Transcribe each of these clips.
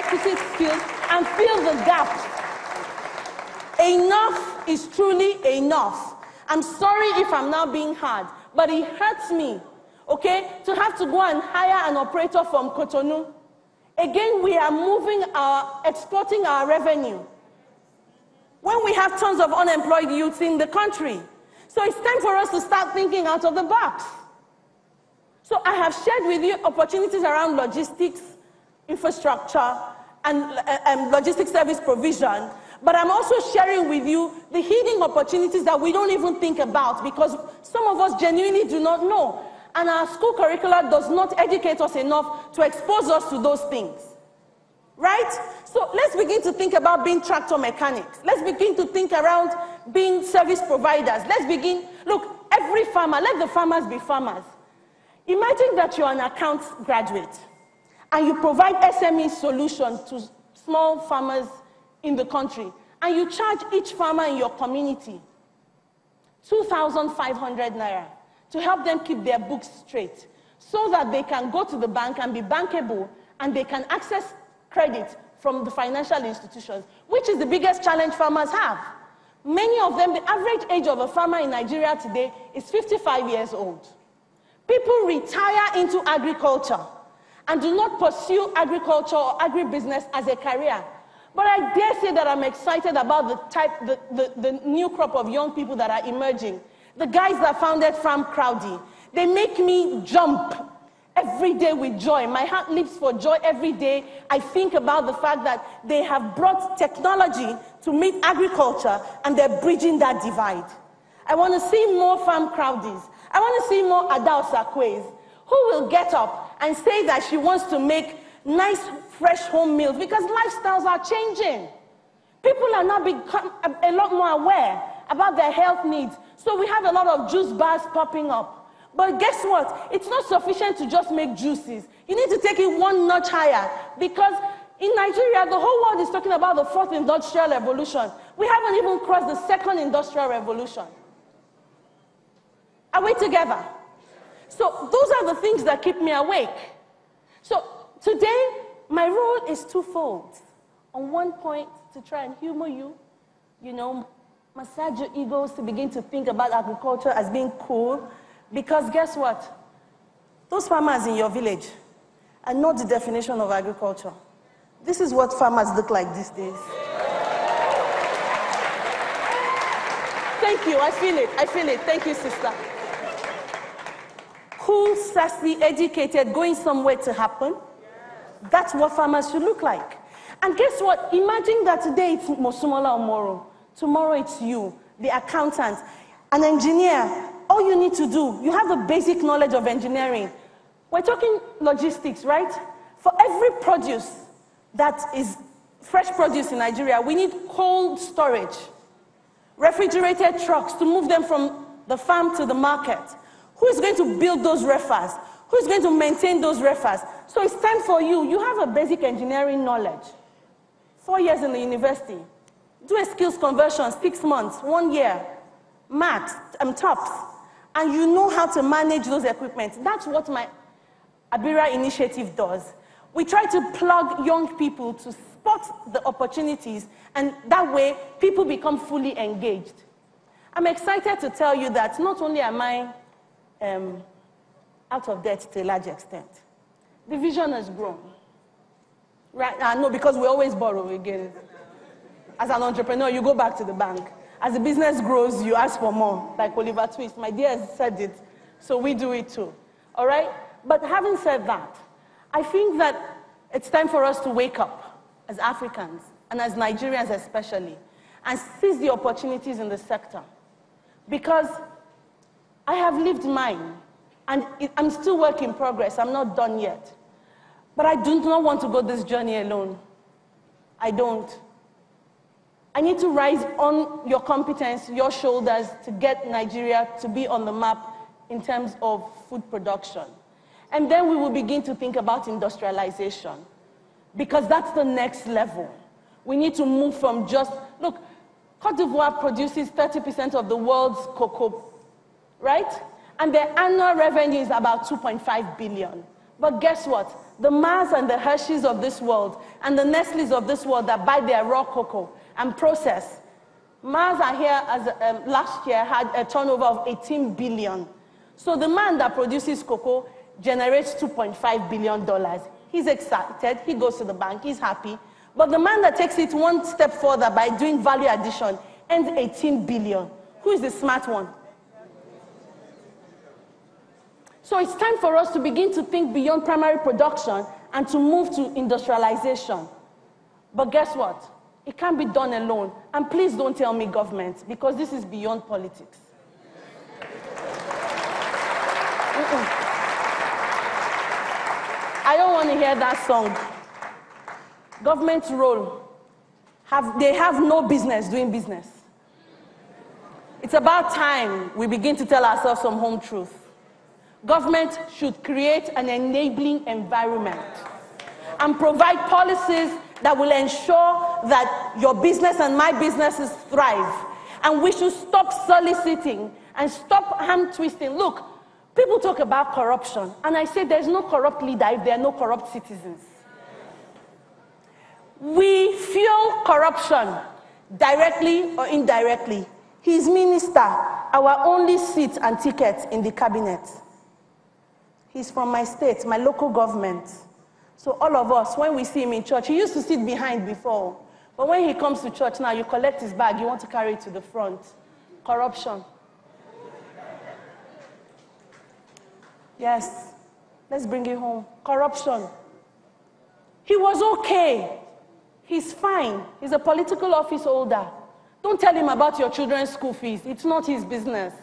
deficit filled and fill the gaps. Enough is truly enough. I'm sorry if I'm now being hard, but it hurts me, okay, to have to go and hire an operator from Cotonou. Again, we are exporting our revenue when we have tons of unemployed youth in the country. So it's time for us to start thinking out of the box. So I have shared with you opportunities around logistics, infrastructure, and logistics service provision. But I'm also sharing with you the hidden opportunities that we don't even think about because some of us genuinely do not know. And our school curricula does not educate us enough to expose us to those things. Right? So let's begin to think about being tractor mechanics. Let's begin to think around being service providers. Let's begin, look, every farmer, let the farmers be farmers. Imagine that you're an accounts graduate and you provide SME solutions to small farmers in the country, and you charge each farmer in your community 2,500 naira to help them keep their books straight so that they can go to the bank and be bankable and they can access credit from the financial institutions, which is the biggest challenge farmers have. Many of them, the average age of a farmer in Nigeria today is 55 years old. People retire into agriculture and do not pursue agriculture or agribusiness as a career. But I dare say that I'm excited about the new crop of young people that are emerging. The guys that founded Farm Crowdy, they make me jump every day with joy. My heart leaps for joy every day. I think about the fact that they have brought technology to meet agriculture and they're bridging that divide. I want to see more Farm Crowdies. I want to see more Adao Sakwes who will get up and say that she wants to make nice, fresh home meals because lifestyles are changing. People are now become a lot more aware about their health needs. So we have a lot of juice bars popping up. But guess what? It's not sufficient to just make juices. You need to take it one notch higher because in Nigeria, the whole world is talking about the 4th industrial revolution. We haven't even crossed the 2nd industrial revolution. Are we together? So those are the things that keep me awake. So today, my role is twofold. On one point, to try and humor you, massage your egos to begin to think about agriculture as being cool. Because guess what? Those farmers in your village are not the definition of agriculture. This is what farmers look like these days. Thank you, I feel it. Thank you, sister. Cool, sassy, educated, going somewhere to happen. That's what farmers should look like. And guess what? Imagine that today it's Mosumola Umoru. Tomorrow it's you, the accountant, an engineer. All you need to do, you have the basic knowledge of engineering. We're talking logistics, right? For every produce that is fresh produce in Nigeria, we need cold storage, refrigerated trucks to move them from the farm to the market. Who is going to build those refers? Who is going to maintain those refers? So it's time for you. You have a basic engineering knowledge. 4 years in the university. Do a skills conversion, 6 months, 1 year, max, tops. And you know how to manage those equipment. That's what my Abira initiative does. We try to plug young people to spot the opportunities, and that way people become fully engaged. I'm excited to tell you that not only am I out of debt to a large extent, the vision has grown. Right now, no, because we always borrow again. As an entrepreneur, you go back to the bank. As the business grows, you ask for more, like Oliver Twist. My dear has said it, so we do it too. All right? But having said that, I think that it's time for us to wake up as Africans, and as Nigerians especially, and seize the opportunities in the sector. Because I have lived mine, and I'm still work in progress. I'm not done yet. But I do not want to go this journey alone. I don't. I need to rise on your competence, your shoulders, to get Nigeria to be on the map in terms of food production. And then we will begin to think about industrialization, because that's the next level. We need to move from just, look, Côte d'Ivoire produces 30% of the world's cocoa, right? And their annual revenue is about 2.5 billion. But guess what? The Mars and the Hershey's of this world and the Nestle's of this world that buy their raw cocoa and process. Mars are here as last year had a turnover of 18 billion. So the man that produces cocoa generates $2.5 billion. He's excited, he goes to the bank, he's happy. But the man that takes it one step further by doing value addition earns 18 billion. Who is the smart one? So it's time for us to begin to think beyond primary production and to move to industrialization. But guess what? It can't be done alone. And please don't tell me government, because this is beyond politics. I don't want to hear that song. Government's role, they have no business doing business. It's about time we begin to tell ourselves some home truth. Government should create an enabling environment and provide policies that will ensure that your business and my businesses thrive. And we should stop soliciting and stop hand twisting. Look, people talk about corruption, and I say there's no corrupt leader if there are no corrupt citizens. We fuel corruption directly or indirectly. His minister, our only seat and ticket in the cabinet. He's from my state, my local government. So all of us, when we see him in church, he used to sit behind before. But when he comes to church now, you collect his bag, you want to carry it to the front. Corruption. Yes, let's bring it home. Corruption. He was okay. He's fine. He's a political office holder. Don't tell him about your children's school fees. It's not his business.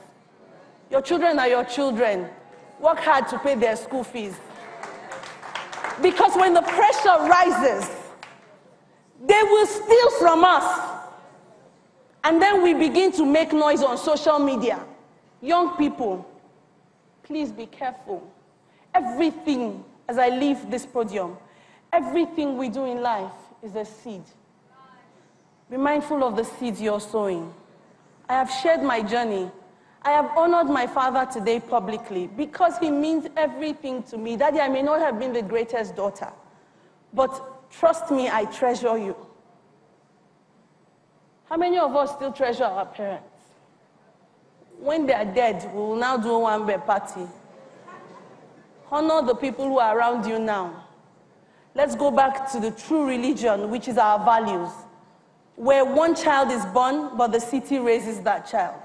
Your children are your children. Work hard to pay their school fees. Because when the pressure rises, they will steal from us. And then we begin to make noise on social media. Young people, please be careful. Everything, as I leave this podium, everything we do in life is a seed. Be mindful of the seeds you're sowing. I have shared my journey. I have honored my father today publicly because he means everything to me. Daddy, I may not have been the greatest daughter, but trust me, I treasure you. How many of us still treasure our parents? When they are dead, we will now do one big party. Honor the people who are around you now. Let's go back to the true religion, which is our values, where one child is born, but the city raises that child.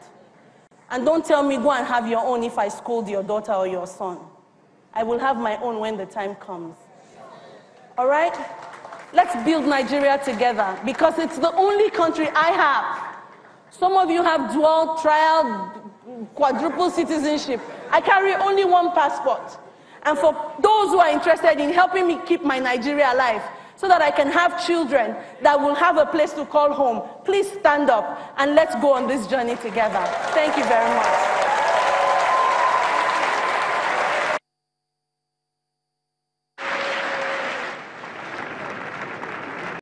And don't tell me, go and have your own if I scold your daughter or your son. I will have my own when the time comes. All right? Let's build Nigeria together, because it's the only country I have. Some of you have dual, trial, quadruple citizenship. I carry only one passport. And for those who are interested in helping me keep my Nigeria alive, so that I can have children that will have a place to call home, please stand up and let's go on this journey together. Thank you very much.